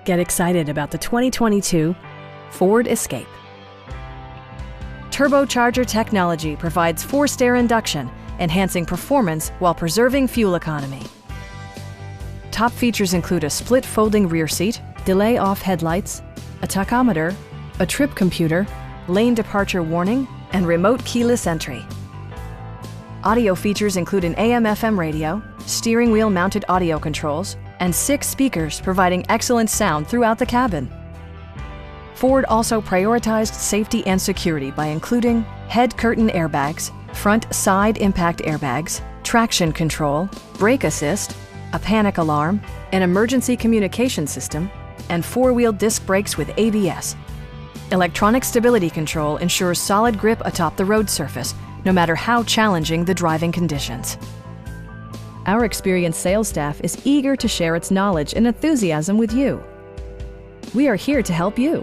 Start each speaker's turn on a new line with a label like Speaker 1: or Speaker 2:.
Speaker 1: Get excited about the 2022 Ford Escape. Turbocharger technology provides forced air induction, enhancing performance while preserving fuel economy. Top features include a split folding rear seat, delay-off headlights, a tachometer, a trip computer, lane departure warning, and remote keyless entry. Audio features include an AM/FM radio, steering wheel mounted audio controls, and 6 speakers providing excellent sound throughout the cabin. Ford also prioritized safety and security by including head curtain airbags, front side impact airbags, traction control, brake assist, a panic alarm, an emergency communication system, and 4-wheel disc brakes with ABS. Electronic stability control ensures solid grip atop the road surface, no matter how challenging the driving conditions. Our experienced sales staff is eager to share its knowledge and enthusiasm with you. We are here to help you.